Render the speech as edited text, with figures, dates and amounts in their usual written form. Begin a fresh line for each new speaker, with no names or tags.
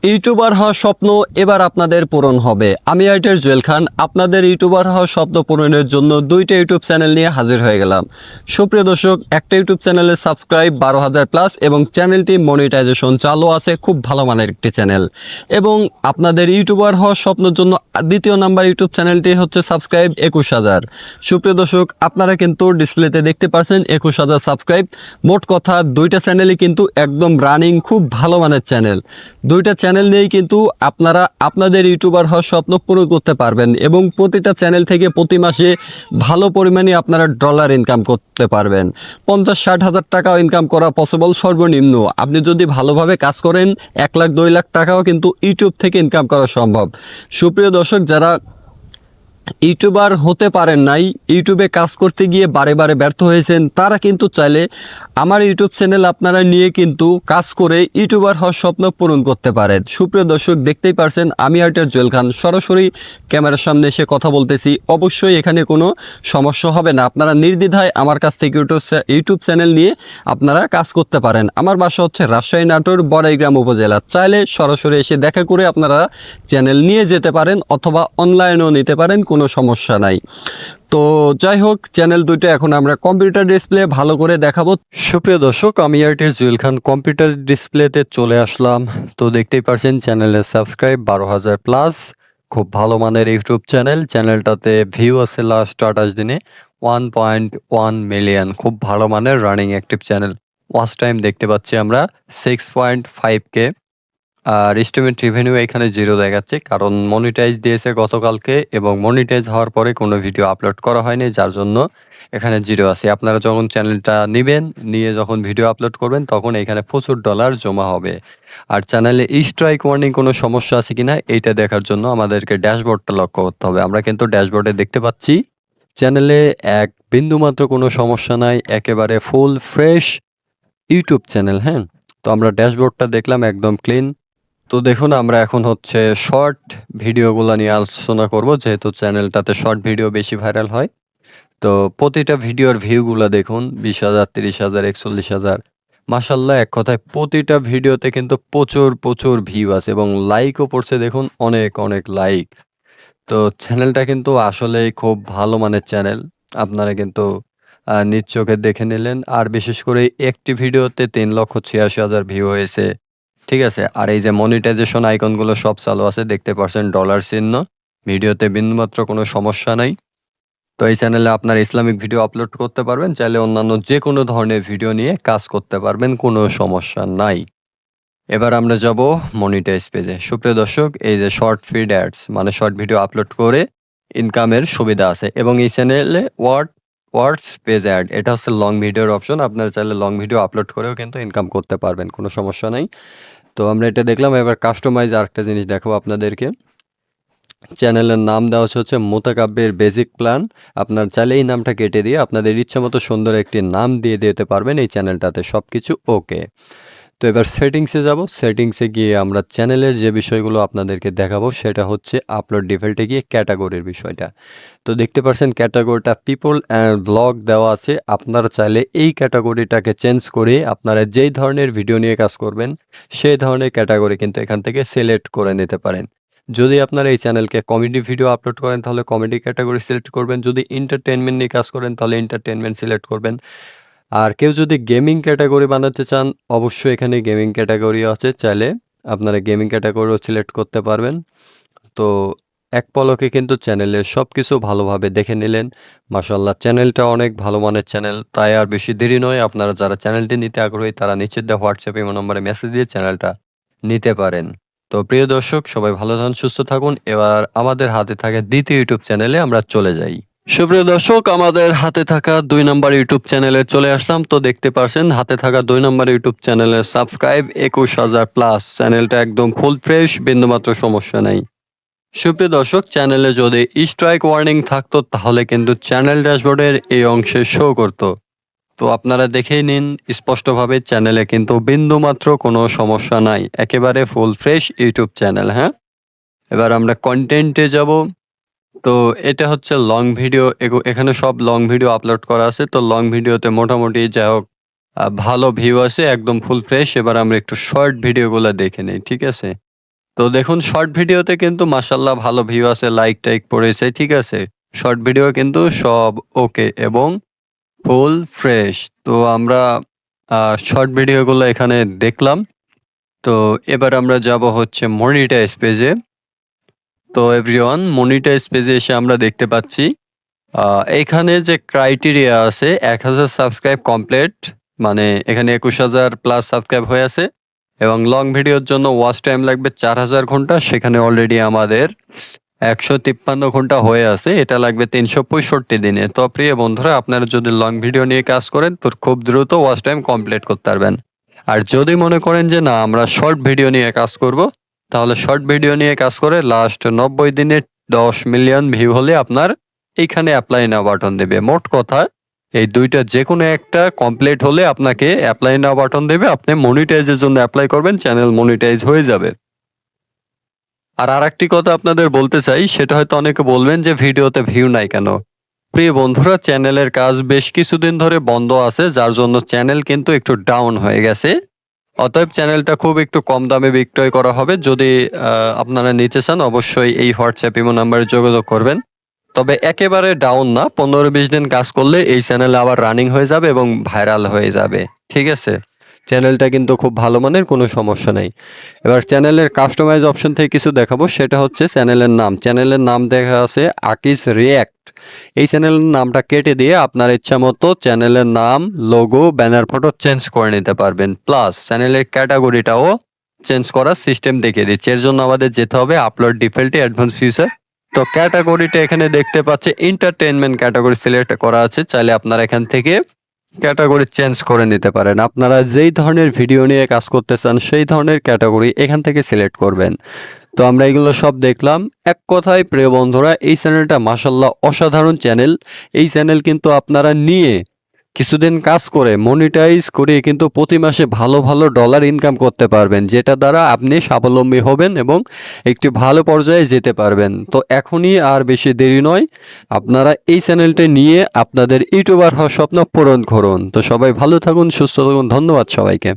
YouTuber হওয়ার স্বপ্ন এবার আপনাদের পূরণ হবে। আমি আইটের জুয়েল খান আপনাদের ইউটিউবার হওয়ার স্বপ্ন পূরণের জন্য দুইটা ইউটিউব চ্যানেল নিয়ে হাজির হয়ে গেলাম। সুপ্রিয় দর্শক, একটা ইউটিউব চ্যানেলের সাবস্ক্রাইব 12,000+ এবং চ্যানেলটি মনিটাইজেশন চালু আছে, খুব ভালো মানের একটি চ্যানেল। এবং আপনাদের ইউটিউবার হওয়ার স্বপ্নের জন্য দ্বিতীয় নাম্বার ইউটিউব চ্যানেলটি হচ্ছে সাবস্ক্রাইব 21,000। সুপ্রিয় দর্শক, আপনারা কিন্তু ডিসপ্লেতে দেখতে পাচ্ছেন 21,000 সাবস্ক্রাইব। মোট কথা দুইটা চ্যানেলই কিন্তু একদম রানিং, খুব ভালো মানের চ্যানেল। দুইটা চ্যানেল নিয়েই কিন্তু আপনারা আপনাদের ইউটিউবার হওয়ার স্বপ্ন পূরণ করতে পারবেন এবং প্রতিটা চ্যানেল থেকে প্রতি মাসে ভালো পরিমাণে আপনারা ডলার ইনকাম করতে পারবেন। 50-60 হাজার টাকাও ইনকাম করা পসিবল সর্বনিম্ন। আপনি যদি ভালোভাবে কাজ করেন 1 লাখ 2 লাখ টাকাও কিন্তু ইউটিউব থেকে ইনকাম করা সম্ভব। সুপ্রিয় দর্শক, যারা ইউটিউবার হতে পারেন নাই, ইউটিউবে কাজ করতে গিয়ে বারে বারে ব্যর্থ হয়েছেন, তারা কিন্তু চাইলে আমার ইউটিউব চ্যানেল আপনারা নিয়ে কিন্তু কাজ করে ইউটিউবার হওয়ার স্বপ্ন পূরণ করতে পারেন। সুপ্রিয় দর্শক, দেখতেই পারছেন আমি আইটের জুয়েল খান সরাসরি ক্যামেরার সামনে এসে কথা বলতেছি। অবশ্যই এখানে কোনো সমস্যা হবে না, আপনারা নির্দ্বিধায় আমার কাছ থেকে ইউটিউব চ্যানেল নিয়ে আপনারা কাজ করতে পারেন। আমার বাসা হচ্ছে রাজশাহী নাটোর বড়াইগ্রাম উপজেলা। চাইলে সরাসরি এসে দেখা করে আপনারা চ্যানেল নিয়ে যেতে পারেন অথবা অনলাইনেও নিতে পারেন, কোনো সমস্যা নাই। তো যাই হোক, চ্যানেল দুইটা এখন আমরা কম্পিউটার ডিসপ্লে ভালো করে দেখাবো। সুপ্রিয় দর্শক, আমি আর্টিস্ট জুয়েল খান কম্পিউটার ডিসপ্লেতে চলে আসলাম। তো দেখতেই পারছেন চ্যানেলের সাবস্ক্রাইব 12,000+। খুব ভালো মানের ইউটিউব চ্যানেল। চ্যানেলটাতে ভিউ আছে লাস্ট 28 দিনে 1.1 মিলিয়ন। খুব ভালো মানের running active channel. Watch time দেখতে পাচ্ছি আমরা 6.5K। আর এস্টিমেট রেভিনিউ এখানে 0 দেখাচ্ছে, কারণ মনিটাইজ দিয়েছে গতকালকে এবং মনিটাইজ হওয়ার পরে কোনো ভিডিও আপলোড করা হয়নি, যার জন্য এখানে 0 আছে। আপনারা যখন চ্যানেলটা নিবেন, নিয়ে যখন ভিডিও আপলোড করবেন, তখন এখানে প্রচুর ডলার জমা হবে। আর চ্যানেলে স্ট্রাইক ওয়ার্নিং কোনো সমস্যা আছে কিনা এইটা দেখার জন্য আমাদেরকে ড্যাশবোর্ডটা লক্ষ্য করতে হবে। আমরা কিন্তু ড্যাশবোর্ডে দেখতে পাচ্ছি চ্যানেলে এক বিন্দুমাত্র কোনো সমস্যা নাই, একেবারে ফুল ফ্রেশ ইউটিউব চ্যানেল। হ্যাঁ, তো আমরা ড্যাশবোর্ডটা দেখলাম একদম ক্লিন। তো দেখুন, আমরা এখন হচ্ছে শর্ট ভিডিওগুলো নিয়ে আলোচনা করব, যেহেতু চ্যানেলটাতে শর্ট ভিডিও বেশি ভাইরাল হয়। তো প্রতিটা ভিডিওর ভিউগুলো দেখুন 20,000, 30,000, 41,000। মাশাল্লাহ, এক কথায় প্রতিটা ভিডিওতে কিন্তু প্রচুর প্রচুর ভিউ আছে এবং লাইকও পড়ছে দেখুন, অনেক অনেক লাইক। তো চ্যানেলটা কিন্তু আসলেই খুব ভালো মানের চ্যানেল। আপনারা কিন্তু নিজ চোখে দেখে নিলেন। আর বিশেষ করে একটি ভিডিওতে 3,86,000 ভিউ হয়েছে। ঠিক আছে? আর এই যে মনিটাইজেশন আইকনগুলো সব চালু আছে, দেখতে পারছেন ডলার চিহ্ন। ভিডিওতে বিন্দুমাত্র কোনো সমস্যা নাই। তো এই চ্যানেলে আপনার ইসলামিক ভিডিও আপলোড করতে পারবেন, চাইলে অন্যান্য যে কোনো ধরনের ভিডিও নিয়ে কাজ করতে পারবেন, কোনো সমস্যা নাই। এবার আমরা যাব মনিটাইজ পেজে। সুপ্রিয় দর্শক, এই যে শর্ট ফিড অ্যাডস মানে শর্ট ভিডিও আপলোড করে ইনকামের সুবিধা আছে এবং এই চ্যানেলে ওয়ার্ডস পেজ অ্যাড, এটা হচ্ছে লং ভিডিওর অপশন। আপনারা চাইলে লং ভিডিও আপলোড করেও কিন্তু ইনকাম করতে পারবেন, কোনো সমস্যা নাই। তো আমরা এটা দেখলাম। এবার কাস্টমাইজ আরেকটা জিনিস দেখাবো আপনাদেরকে। চ্যানেলের নাম দেওয়া হচ্ছে মোতাকাব্বির বেসিক প্ল্যান। আপনার চাইলে এই নামটা কেটে দিয়ে আপনাদের ইচ্ছা মতো সুন্দর একটি নাম দিয়ে দিতে পারবেন এই চ্যানেলটাতে, সব কিছু ওকে। তো এবার সেটিংসে যাব। সেটিংসে গিয়ে আমরা চ্যানেলের যে বিষয়গুলো আপনাদেরকে দেখাবো সেটা হচ্ছে আপলোড ডিফল্টে গিয়ে ক্যাটাগরির বিষয়টা। তো দেখতে পাচ্ছেন ক্যাটাগরিটা পিপল অ্যান্ড ব্লগ দেওয়া আছে। আপনারা চাইলে এই ক্যাটাগরিটাকে চেঞ্জ করে আপনারা যেই ধরনের ভিডিও নিয়ে কাজ করবেন সেই ধরনের ক্যাটাগরি কিন্তু এখান থেকে সিলেক্ট করে নিতে পারেন। যদি আপনারা এই চ্যানেলকে কমেডি ভিডিও আপলোড করেন তাহলে কমেডি ক্যাটাগরি সিলেক্ট করবেন, যদি এন্টারটেনমেন্ট নিয়ে কাজ করেন তাহলে এন্টারটেনমেন্ট সিলেক্ট করবেন। আর কেউ যদি গেমিং ক্যাটাগরি বানাতে চান, অবশ্যই এখানে গেমিং ক্যাটাগরি আছে, চাইলে আপনারা গেমিং ক্যাটাগরিও সিলেক্ট করতে পারবেন। তো এক পলকে কিন্তু চ্যানেলের সব কিছু ভালোভাবে দেখে নিলেন। মাশাআল্লাহ, চ্যানেলটা অনেক ভালো মানের চ্যানেল। তাই আর বেশি দেরি নয়, আপনারা যারা চ্যানেলটি নিতে আগ্রহী তারা নিচের দেওয়া হোয়াটসঅ্যাপ ইমো নম্বরে মেসেজ দিয়ে চ্যানেলটা নিতে পারেন। তো প্রিয় দর্শক, সবাই ভালো থাকুন, সুস্থ থাকুন। এবার আমাদের হাতে থাকে দ্বিতীয় ইউটিউব চ্যানেলে আমরা চলে যাই। সুপ্রিয় দর্শক, আমাদের হাতে থাকা 2 নম্বর ইউটিউব চ্যানেলে চলে আসলাম। তো দেখতে পারছেন হাতে থাকা 2 নম্বর ইউটিউব চ্যানেলের সাবস্ক্রাইব 21,000+। চ্যানেলটা একদম ফুল ফ্রেশ, বিন্দুমাত্র সমস্যা নাই। সুপ্রিয় দর্শক, চ্যানেলে যদি স্ট্রাইক ওয়ার্নিং থাকতো তাহলে কিন্তু চ্যানেল ড্যাশবোর্ডের এই অংশে শো করতো। তো আপনারা দেখেই নিন স্পষ্টভাবে, চ্যানেলে কিন্তু বিন্দুমাত্র কোনো সমস্যা নাই, একেবারে ফুল ফ্রেশ ইউটিউব চ্যানেল। হ্যাঁ, এবার আমরা কন্টেন্টে যাব। তো এটা হচ্ছে লং ভিডিও, এখানে সব লং ভিডিও আপলোড করা আছে। তো লং ভিডিওতে মোটামুটি যাই হোক ভালো ভিউ আছে, একদম ফুল ফ্রেশ। এবার আমরা একটু শর্ট ভিডিওগুলো দেখে নিই, ঠিক আছে? তো দেখুন শর্ট ভিডিওতে কিন্তু মাশাল্লাহ ভালো ভিউ আছে, লাইক টাইক পড়েছে, ঠিক আছে। শর্ট ভিডিও কিন্তু সব ওকে এবং ফুল ফ্রেশ। তো আমরা শর্ট ভিডিওগুলো এখানে দেখলাম। তো এবার আমরা যাব হচ্ছে মনিটাইজ পেজে। তো এভরিওয়ান, মনিটাইজ পেজে এসে আমরা দেখতে পাচ্ছি এইখানে যে ক্রাইটেরিয়া আছে 1000 সাবস্ক্রাইব কমপ্লিট, মানে এখানে 21000 প্লাস সাবস্ক্রাইব হয়ে আছে এবং লং ভিডিওর জন্য ওয়াচ টাইম লাগবে 4000 ঘন্টা, সেখানে অলরেডি আমাদের 153 ঘন্টা হয়ে আছে, এটা লাগবে 365 দিনে। তো প্রিয় বন্ধুরা, আপনারা যদি লং ভিডিও নিয়ে কাজ করেন তো খুব দ্রুত ওয়াচ টাইম কমপ্লিট করতে পারবেন। আর যদি মনে করেন যে না আমরা শর্ট ভিডিও নিয়ে কাজ করব, তাহলে শর্ট ভিডিও নিয়ে কাজ করে লাস্ট 90 দিনে 10 মিলিয়ন ভিউ হলে আপনার এইখানে অ্যাপ্লাই নাও বাটন দেবে। মোট কথা এই দুইটা যে কোনো একটা কমপ্লিট হলে আপনাকে অ্যাপ্লাই নাও বাটন দেবে, আপনি মনিটাইজের জন্য অ্যাপ্লাই করবেন, চ্যানেল মনিটাইজ হয়ে যাবে। আর আরেকটি কথা আপনাদের বলতে চাই, সেটা হয়তো অনেকে বলবেন যে ভিডিওতে ভিউ নাই কেন। প্রিয় বন্ধুরা, চ্যানেলের কাজ বেশ কিছুদিন ধরে বন্ধ আছে, যার জন্য চ্যানেল কিন্তু একটু ডাউন হয়ে গেছে। অতএব চ্যানেলটা খুব একটু কম দামে বিক্রয় করা হবে। যদি আপনারা নিতে চান অবশ্যই এই হোয়াটসঅ্যাপ ইমো নাম্বারে যোগাযোগ করবেন। তবে একেবারে ডাউন না, 15-20 দিন কাজ করলে এই চ্যানেল আবার রানিং হয়ে যাবে এবং ভাইরাল হয়ে যাবে, ঠিক আছে। চ্যানেলটা কিন্তু খুব ভালো মানের, কোনো সমস্যা নেই। এবার চ্যানেলের কাস্টমাইজ অপশন থেকে কিছু দেখাবো, সেটা হচ্ছে চ্যানেলের নাম। চ্যানেলের নাম দেখা আছে আকিস রিয়্যাক্ট। এই চ্যানেলের নামটা কেটে দিয়ে আপনার ইচ্ছা মতো চ্যানেলের নাম, লোগো, ব্যানার, ফটো চেঞ্জ করে নিতে পারবেন। প্লাস চ্যানেলের ক্যাটাগরিটাও চেঞ্জ করার সিস্টেম দেখিয়ে দিচ্ছে। এর জন্য আমাদের যেতে হবে আপলোড ডিফল্টে অ্যাডভান্স ফিচার। তো ক্যাটাগরিটা এখানে দেখতে পাচ্ছে এন্টারটেইনমেন্ট ক্যাটাগরি সিলেক্ট করা আছে, চাইলে আপনারা এখান থেকে ক্যাটাগরি চেঞ্জ করে নিতে পারেন। আপনারা যেই ধরনের ভিডিও নিয়ে কাজ করতে চান সেই ধরনের ক্যাটাগরি এখান থেকে সিলেক্ট করবেন। তো আমরা এগুলো সব দেখলাম। এক কথায় প্রিয় বন্ধুরা, এই চ্যানেলটা মাশাল্লাহ অসাধারণ চ্যানেল। এই চ্যানেল কিন্তু আপনারা নিয়ে কিছুদিন কাজ করে মনিটাইজ করে কিন্তু প্রতি মাসে ভালো ভালো ডলার ইনকাম করতে পারবেন, যেটা দ্বারা আপনি স্বাবলম্বী হবেন এবং একটি ভালো পর্যায়ে যেতে পারবেন। তো এখনই আর বেশি দেরি নয়, আপনারা এই চ্যানেলটা নিয়ে আপনাদের ইউটিউবার হওয়ার স্বপ্ন পূরণ করুন। তো সবাই ভালো থাকুন, সুস্থ থাকুন, ধন্যবাদ সবাইকে।